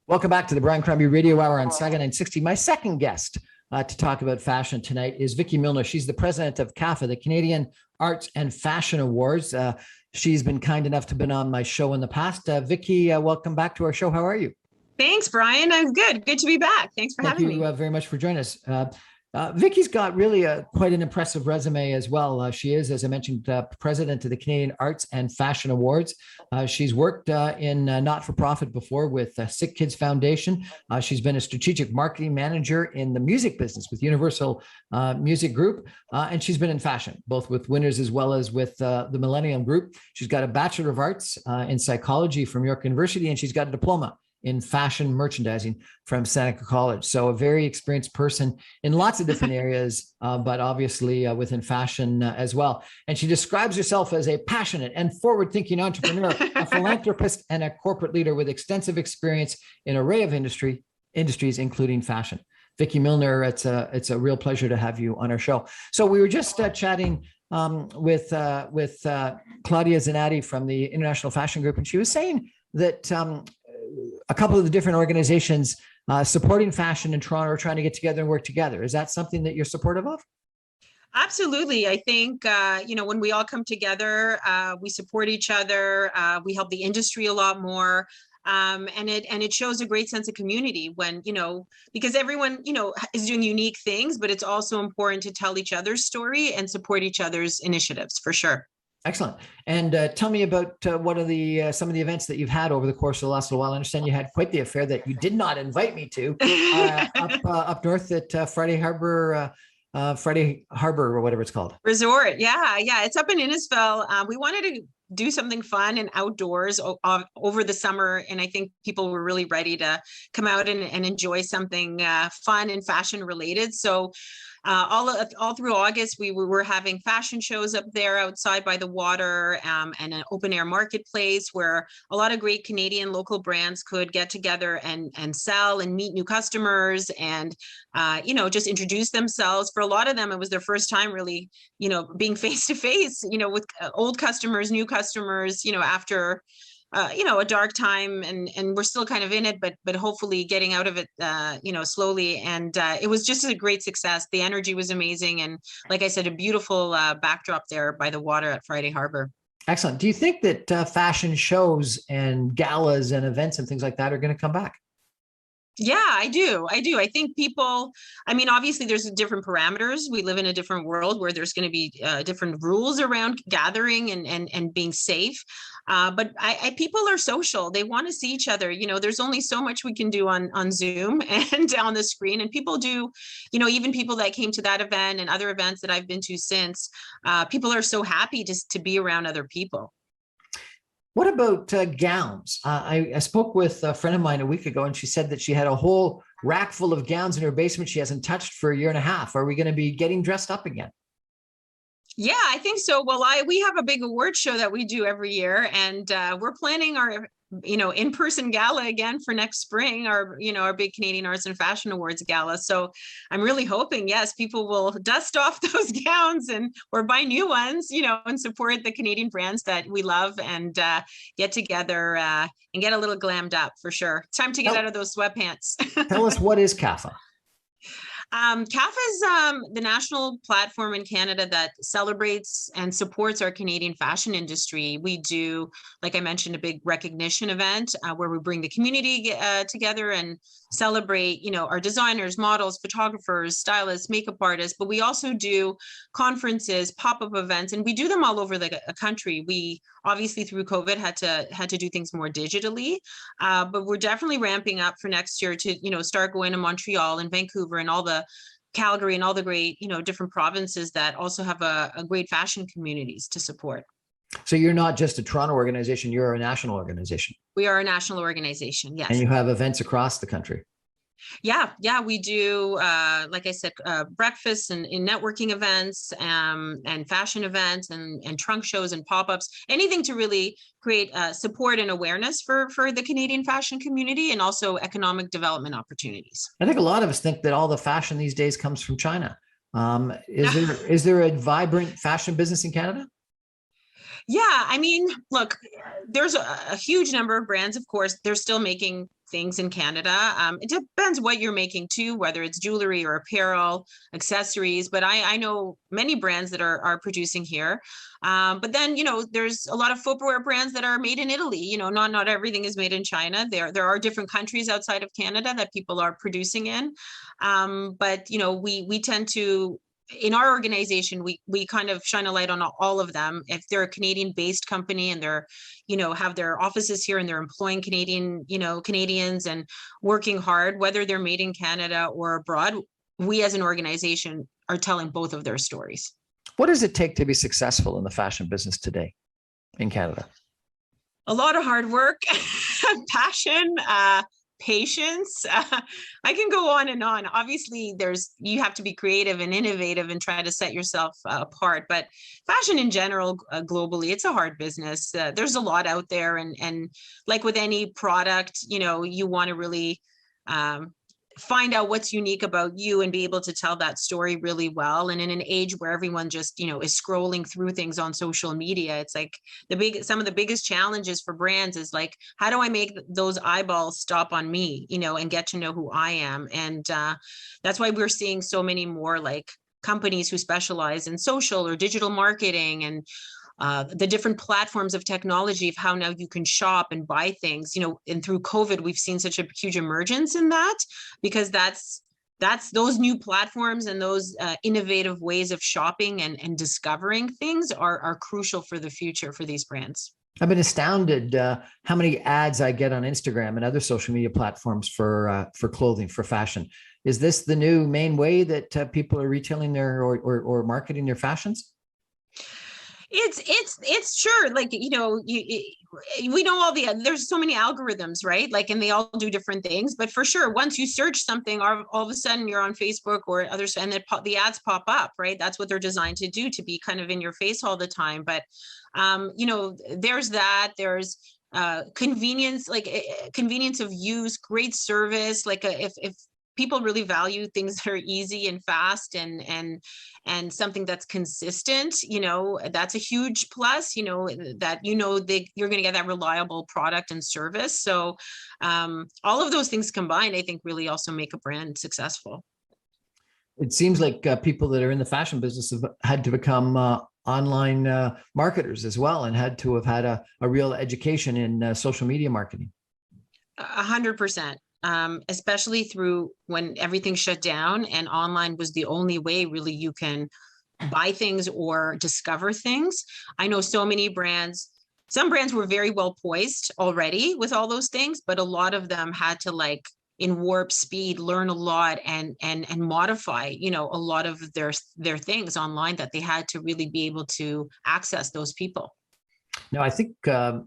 Welcome back to the Brian Crombie Radio Hour on Saga 960. My second guest to talk about fashion tonight is Vicky Milner. She's the president of CAFA, the Canadian Arts and Fashion Awards. She's been kind enough to be on my show in the past. Vicky, welcome back to our show. How are you? Thanks, Brian. I'm good. Good to be back. Thanks for having me. Thank you very much for joining us. Vicky's got really quite an impressive resume as well. She is, as I mentioned, president of the Canadian Arts and Fashion Awards. She's worked in not-for-profit before with Sick Kids Foundation. She's been a strategic marketing manager in the music business with Universal Music Group. And she's been in fashion, both with Winners as well as with the Millennium Group. She's got a Bachelor of Arts in Psychology from York University, and she's got a diploma in fashion merchandising from Seneca College. So a very experienced person in lots of different areas, but obviously within fashion as well. And she describes herself as a passionate and forward-thinking entrepreneur, a philanthropist, and a corporate leader with extensive experience in an array of industries, including fashion. Vicky Milner, it's a real pleasure to have you on our show. So we were just chatting with Claudia Zanatti from the International Fashion Group, and she was saying that a couple of the different organizations supporting fashion in Toronto are trying to get together and work together. Is that something that you're supportive of? Absolutely. I think, when we all come together, we support each other, we help the industry a lot more. And it shows a great sense of community when, because everyone, is doing unique things, but it's also important to tell each other's story and support each other's initiatives for sure. Excellent. And tell me about some of the events that you've had over the course of the last little while. I understand you had quite the affair that you did not invite me to up north at Friday Harbor or whatever it's called. Resort. Yeah. It's up in Innisfil. We wanted to do something fun and outdoors over the summer. And I think people were really ready to come out and enjoy something fun and fashion related. So all through August, we were having fashion shows up there outside by the water and an open air marketplace where a lot of great Canadian local brands could get together and sell and meet new customers and, just introduce themselves. For a lot of them, it was their first time really, being face to face, with old customers, new customers, after a dark time and we're still kind of in it, but hopefully getting out of it, slowly. And it was just a great success. The energy was amazing. And like I said, a beautiful backdrop there by the water at Friday Harbor. Excellent. Do you think that fashion shows and galas and events and things like that are going to come back? Yeah, I do. I think people, obviously there's different parameters. We live in a different world where there's going to be different rules around gathering and being safe. But people are social. They want to see each other. There's only so much we can do on Zoom and on the screen. And people do, even people that came to that event and other events that I've been to since, people are so happy just to be around other people. What about gowns? I spoke with a friend of mine a week ago, and she said that she had a whole rack full of gowns in her basement she hasn't touched for a year and a half. Are we going to be getting dressed up again? Yeah, I think so. Well, we have a big award show that we do every year, and we're planning our in-person gala again for next spring, our big Canadian Arts and Fashion Awards gala. So I'm really hoping, yes, people will dust off those gowns or buy new ones, and support the Canadian brands that we love and get together and get a little glammed up for sure. It's time to get out of those sweatpants. Tell us, what is CAFA? CAFA is the national platform in Canada that celebrates and supports our Canadian fashion industry. We do, like I mentioned, a big recognition event where we bring the community together and celebrate, our designers, models, photographers, stylists, makeup artists. But we also do conferences, pop-up events, and we do them all over the country. We obviously through COVID had to do things more digitally, but we're definitely ramping up for next year to start going to Montreal and Vancouver and all the Calgary and all the great different provinces that also have a great fashion communities to support. So you're not just a Toronto organization, you're a national organization. We are a national organization, yes. And you have events across the country. Yeah, we do, like I said, breakfasts and networking events and fashion events and trunk shows and pop-ups, anything to really create support and awareness for the Canadian fashion community and also economic development opportunities. I think a lot of us think that all the fashion these days comes from China. Is there a vibrant fashion business in Canada? Yeah, I mean, look, there's a huge number of brands, of course, they're still making things in Canada. It depends what you're making too, whether it's jewelry or apparel, accessories, but I know many brands that are producing here. But then, there's a lot of footwear brands that are made in Italy. Not everything is made in China. There are different countries outside of Canada that people are producing in. But we tend to, in our organization, we kind of shine a light on all of them. If they're a Canadian based company and they're, have their offices here and they're employing Canadians and working hard, whether they're made in Canada or abroad, we as an organization are telling both of their stories. What does it take to be successful in the fashion business today in Canada? A lot of hard work, passion, patience. I can go on and on. Obviously, you have to be creative and innovative and try to set yourself apart. But fashion in general, globally, it's a hard business. There's a lot out there, and like with any product, you want to really find out what's unique about you and be able to tell that story really well. And in an age where everyone just, is scrolling through things on social media, it's like some of the biggest challenges for brands is like, how do I make those eyeballs stop on me, and get to know who I am? And that's why we're seeing so many more like companies who specialize in social or digital marketing and the different platforms of technology of how now you can shop and buy things, and through COVID, we've seen such a huge emergence in that, because that's those new platforms and those innovative ways of shopping and discovering things are crucial for the future for these brands. I've been astounded how many ads I get on Instagram and other social media platforms for clothing, for fashion. Is this the new main way that people are retailing their or marketing their fashions? It's sure, like, we know there's so many algorithms, right? Like, and they all do different things, but for sure, once you search something, all of a sudden you're on Facebook or others, and then the ads pop up, right? That's what they're designed to do, to be kind of in your face all the time. But, there's convenience, like convenience of use, great service. Like if people really value things that are easy and fast and something that's consistent, that's a huge plus, that, you're going to get that reliable product and service. So all of those things combined, I think, really also make a brand successful. It seems like people that are in the fashion business have had to become online marketers as well, and had to have had a real education in social media marketing. 100%. Especially through when everything shut down and online was the only way really you can buy things or discover things. I know so many brands, some brands were very well poised already with all those things, but a lot of them had to, like, in warp speed, learn a lot and modify, a lot of their things online, that they had to really be able to access those people. Now, I think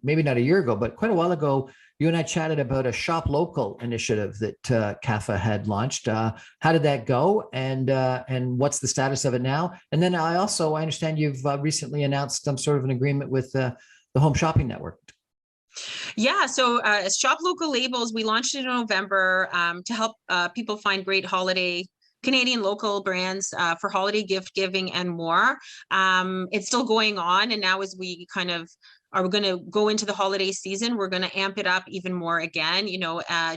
maybe not a year ago, but quite a while ago, you and I chatted about a Shop Local initiative that CAFA had launched. How did that go, and what's the status of it now? And then I understand you've recently announced some sort of an agreement with the Home Shopping Network. Yeah, so Shop Local Labels, we launched it in November to help people find great holiday Canadian local brands for holiday gift giving and more. It's still going on, and now as we kind of are going to go into the holiday season, we're going to amp it up even more again,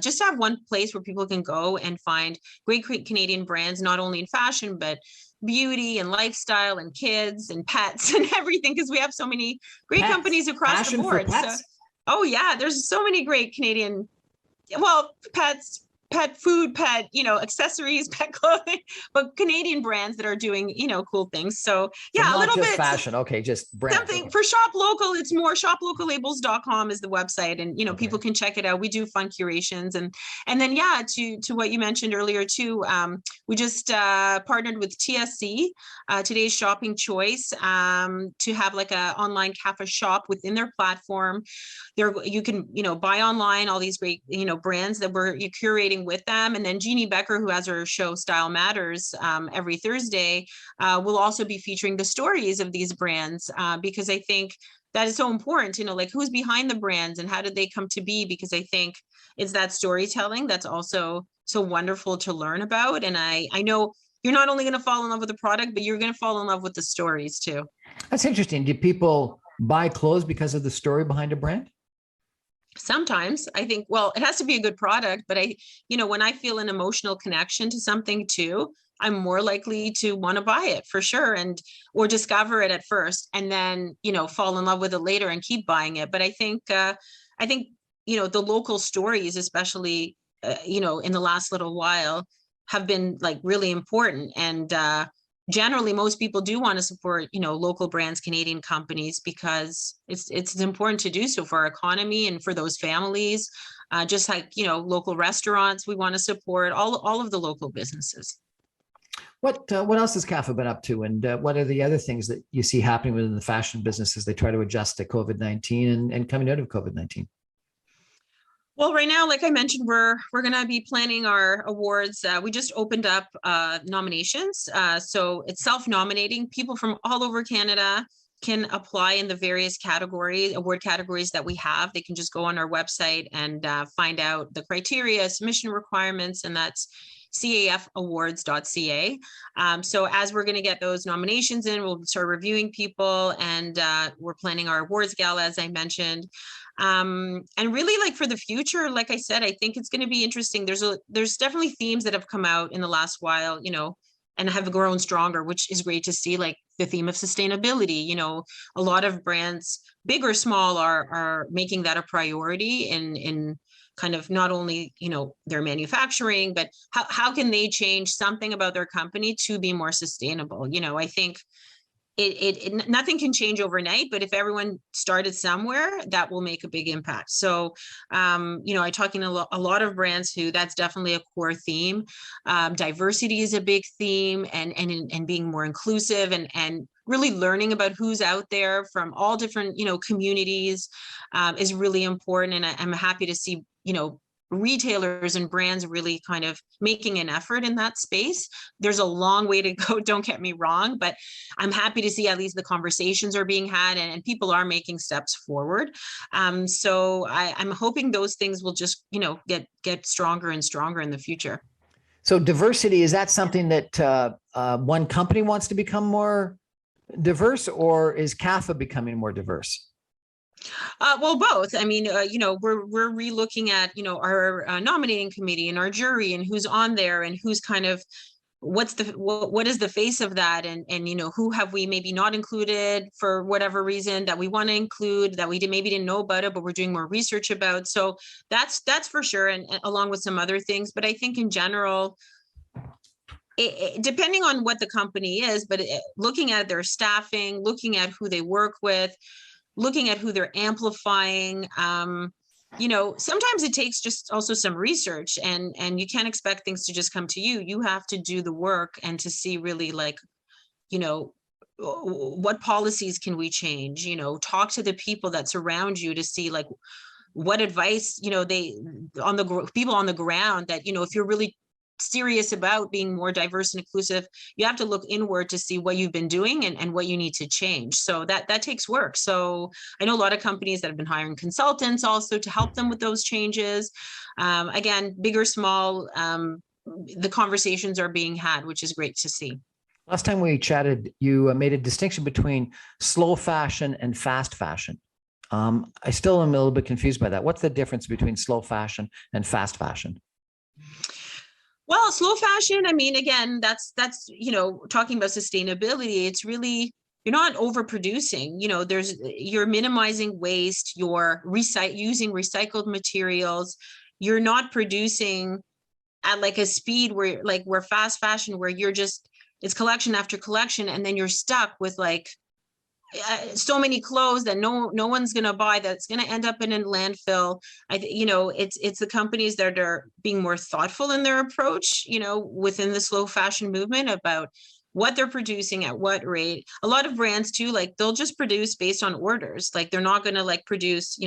just to have one place where people can go and find great Canadian brands, not only in fashion, but beauty and lifestyle and kids and pets and everything, because we have so many great companies across Fashion the board. for pets? So, oh yeah, there's so many great Canadian, pets, pet food, pet, accessories, pet clothing, but Canadian brands that are doing, cool things. So yeah, so a little bit fashion. Okay. Just brand. Something for Shop Local. It's more shoplocallabels.com is the website. And, okay, people can check it out. We do fun curations and then, yeah, to what you mentioned earlier too. We just partnered with TSC, Today's Shopping Choice, to have like a online CAFA shop within their platform. There you can, buy online all these great, brands that we're curating with them. And then Jeannie Becker, who has her show Style Matters every Thursday, will also be featuring the stories of these brands, because I think that is so important, like who's behind the brands and how did they come to be? Because I think it's that storytelling that's also so wonderful to learn about. And I know you're not only going to fall in love with the product, but you're going to fall in love with the stories too. That's interesting. Do people buy clothes because of the story behind a brand? Sometimes I think, well, it has to be a good product, but when I feel an emotional connection to something too, I'm more likely to want to buy it for sure, and or discover it at first and then, fall in love with it later and keep buying it. But I think, the local stories, especially, in the last little while, have been like really important. And generally most people do want to support, local brands, Canadian companies, because it's important to do so for our economy and for those families. Just like, local restaurants, we want to support all of the local businesses. What else has CAFA been up to, and what are the other things that you see happening within the fashion business as they try to adjust to COVID-19 and coming out of COVID-19? Well, right now, like I mentioned, we're going to be planning our awards. We just opened up nominations. So it's self-nominating. People from all over Canada can apply in the various award categories that we have. They can just go on our website and find out the criteria, submission requirements, and that's CAFA Awards.ca. So as we're going to get those nominations in, we'll start reviewing people, and we're planning our awards gala, as I mentioned. And really, like, for the future, like I said, I think it's going to be interesting. There's definitely themes that have come out in the last while, and have grown stronger, which is great to see, like the theme of sustainability. A lot of brands, big or small, are making that a priority in kind of not only, their manufacturing, but how can they change something about their company to be more sustainable? I think nothing can change overnight, but if everyone started somewhere, that will make a big impact. So, I talking to a lot of brands who that's definitely a core theme. Diversity is a big theme, and being more inclusive, and really learning about who's out there from all different, communities, is really important. And I'm happy to see, retailers and brands really kind of making an effort in that space. There's a long way to go, don't get me wrong, but I'm happy to see at least the conversations are being had, and people are making steps forward. So I'm hoping those things will just, get stronger and stronger in the future. So diversity, is that something that one company wants to become more diverse, or is CAFA becoming more diverse? Well, both. I mean, we're relooking at, our nominating committee and our jury, and who's on there, and who's kind of what is the face of that, and who have we maybe not included for whatever reason that we want to include, that we maybe didn't know about it, but we're doing more research about. So that's for sure, and along with some other things. But I think in general, depending on what the company is, but looking at their staffing, looking at who they work with, looking at who they're amplifying, sometimes it takes just also some research, and you can't expect things to just come to you. You have to do the work, and to see really, like, what policies can we change, talk to the people that surround you to see, like, what advice, people on the ground, that, if you're really serious about being more diverse and inclusive, you have to look inward to see what you've been doing, and what you need to change. So that takes work. So I know a lot of companies that have been hiring consultants also to help them with those changes. Again, big or small, the conversations are being had, which is great to see. Last time we chatted, you made a distinction between slow fashion and fast fashion. I still am a little bit confused by that. What's the difference between slow fashion and fast fashion? Well, slow fashion, I mean, again, that's talking about sustainability. It's really, you're not overproducing. You're minimizing waste. You're using recycled materials. You're not producing at like a speed where fast fashion, where it's collection after collection, and then you're stuck with like so many clothes that no one's going to buy, that's going to end up in a landfill. It's the companies that are being more thoughtful in their approach, within the slow fashion movement, about what they're producing at what rate. A lot of brands too, like, they'll just produce based on orders. Like, they're not going to like produce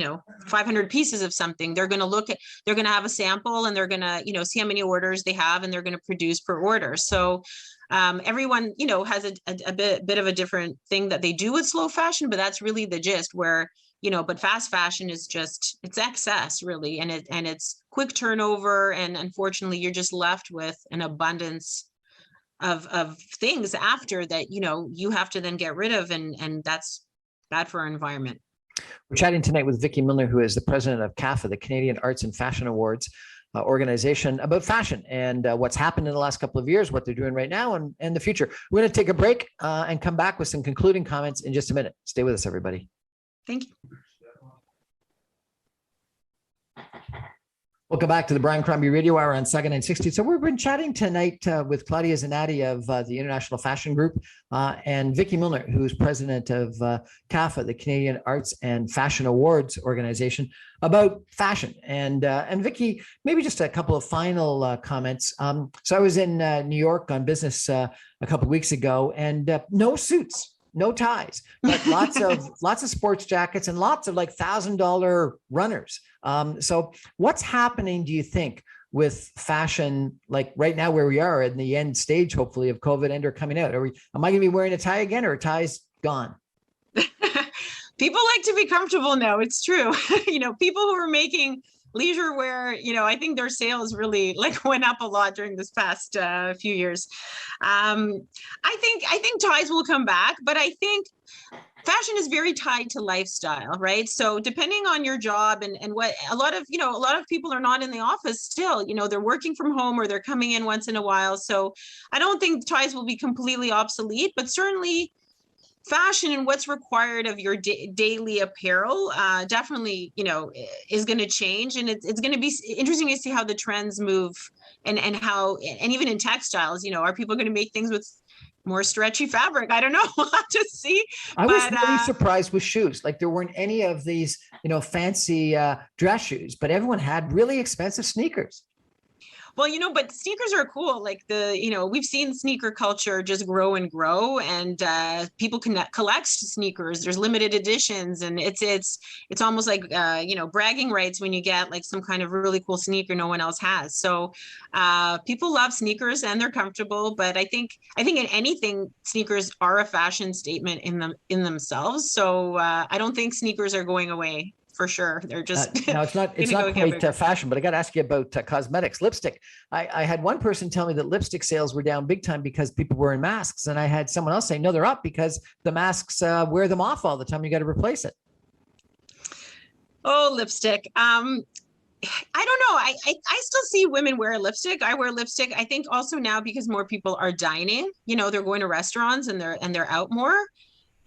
500 pieces of something. They're going to have a sample, and they're going to see how many orders they have, and they're going to produce per order. So everyone has a bit of a different thing that they do with slow fashion, but that's really the gist. Where but fast fashion is just, it's excess really, and it's quick turnover, and unfortunately you're just left with an abundance of things after that you have to then get rid of, and that's bad for our environment. We're chatting tonight with Vicky Milner, who is the president of CAFA, the Canadian Arts and Fashion Awards organization, about fashion and what's happened in the last couple of years, what they're doing right now, and the future. We're going to take a break and come back with some concluding comments in just a minute. Stay with us, everybody. Thank you. Welcome back to the Brian Crombie Radio Hour on Saga 960. So we've been chatting tonight with Claudia Zanatti of the International Fashion Group and Vicky Milner, who's president of CAFA, the Canadian Arts and Fashion Awards organization, about fashion. And Vicky, maybe just a couple of final comments. So I was in New York on business a couple of weeks ago, and no suits. No ties, but lots of sports jackets and lots of like $1,000 runners. So what's happening, do you think, with fashion, like right now where we are in the end stage, hopefully, of COVID and or coming out? Am I going to be wearing a tie again, or a tie's gone? People like to be comfortable now. It's true. People who are making leisure wear, I think their sales really went up a lot during this past few years. I think ties will come back, but I think fashion is very tied to lifestyle, right? So depending on your job and what a lot of people are not in the office still, they're working from home or they're coming in once in a while. So I don't think ties will be completely obsolete, but certainly fashion and what's required of your daily apparel definitely, is going to change. And it's going to be interesting to see how the trends move and even in textiles, are people going to make things with more stretchy fabric? I don't know. We'll have to see. I was really surprised with shoes. Like there weren't any of these, fancy dress shoes, but everyone had really expensive sneakers. Well, but sneakers are cool. We've seen sneaker culture just grow and grow, and people can collect sneakers. There's limited editions, and it's almost like bragging rights when you get like some kind of really cool sneaker no one else has. So people love sneakers and they're comfortable, but I think in anything, sneakers are a fashion statement in themselves. So I don't think sneakers are going away. For sure. They're just no, it's not quite fashion, but I got to ask you about cosmetics, lipstick. I had one person tell me that lipstick sales were down big time because people were wearing masks. And I had someone else say, no, they're up because the masks wear them off all the time. You got to replace it. Oh, lipstick. I don't know. I still see women wear lipstick. I wear lipstick. I think also now because more people are dining, they're going to restaurants and they're out more.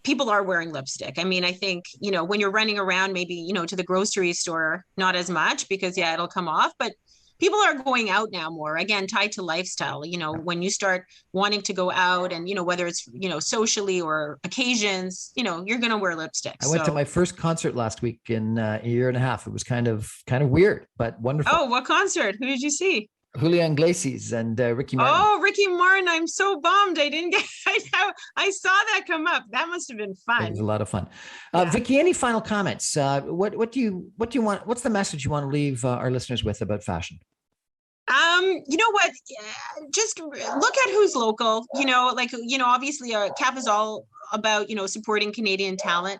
People are wearing lipstick. I mean, I think, when you're running around, maybe, to the grocery store, not as much because it'll come off, but people are going out now more, again, tied to lifestyle. When you start wanting to go out and, whether it's, socially or occasions, you're going to wear lipstick. I went to my first concert last week in a year and a half. It was kind of weird, but wonderful. Oh, what concert? Who did you see? Julian Iglesias and Ricky Martin. Oh, Ricky Martin! I'm so bummed I didn't get. I saw that come up. That must have been fun. It was a lot of fun. Vicky, any final comments? What do you want? What's the message you want to leave our listeners with about fashion? You know what? Just look at who's local. Obviously, CAFA is all about supporting Canadian talent.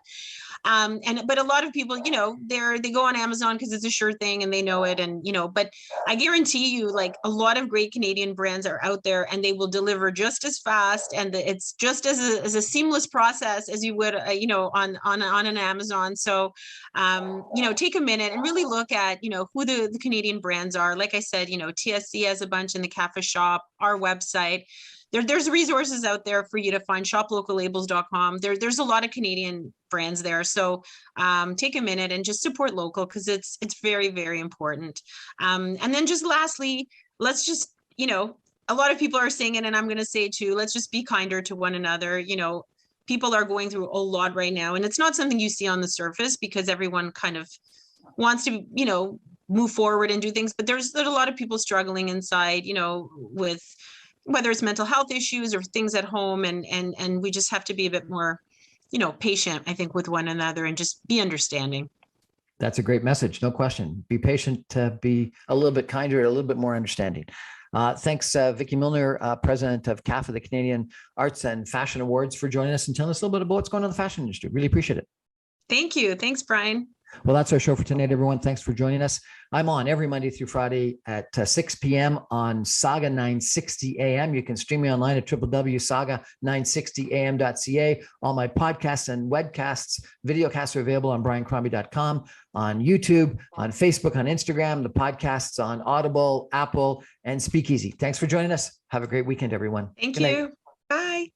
But a lot of people, they go on Amazon because it's a sure thing and they know it. And, but I guarantee you, like a lot of great Canadian brands are out there and they will deliver just as fast. And it's just as a seamless process as you would, on an Amazon. So, take a minute and really look at, who the Canadian brands are. Like I said, TSC has a bunch in the CAFA shop, our website. There's resources out there for you to find, shoplocallabels.com. There's a lot of Canadian brands there. So take a minute and just support local because it's very, very important. And then just lastly, let's just, a lot of people are saying it, and I'm going to say too, let's just be kinder to one another. People are going through a lot right now, and it's not something you see on the surface because everyone kind of wants to, move forward and do things. But there's a lot of people struggling inside, with whether it's mental health issues or things at home. And we just have to be a bit more, patient, I think, with one another and just be understanding. That's a great message. No question. Be patient, be a little bit kinder, a little bit more understanding. Thanks, Vicky Milner, president of CAFA, the Canadian Arts and Fashion Awards, for joining us and telling us a little bit about what's going on in the fashion industry. Really appreciate it. Thank you. Thanks, Brian. Well, that's our show for tonight, everyone. Thanks for joining us. I'm on every Monday through Friday at 6 p.m. on Saga 960 AM. You can stream me online at www.saga960am.ca. All my podcasts and webcasts, videocasts are available on briancrombie.com, on YouTube, on Facebook, on Instagram, the podcasts on Audible, Apple, and Speakeasy. Thanks for joining us. Have a great weekend, everyone. Thank Good night. you. Bye.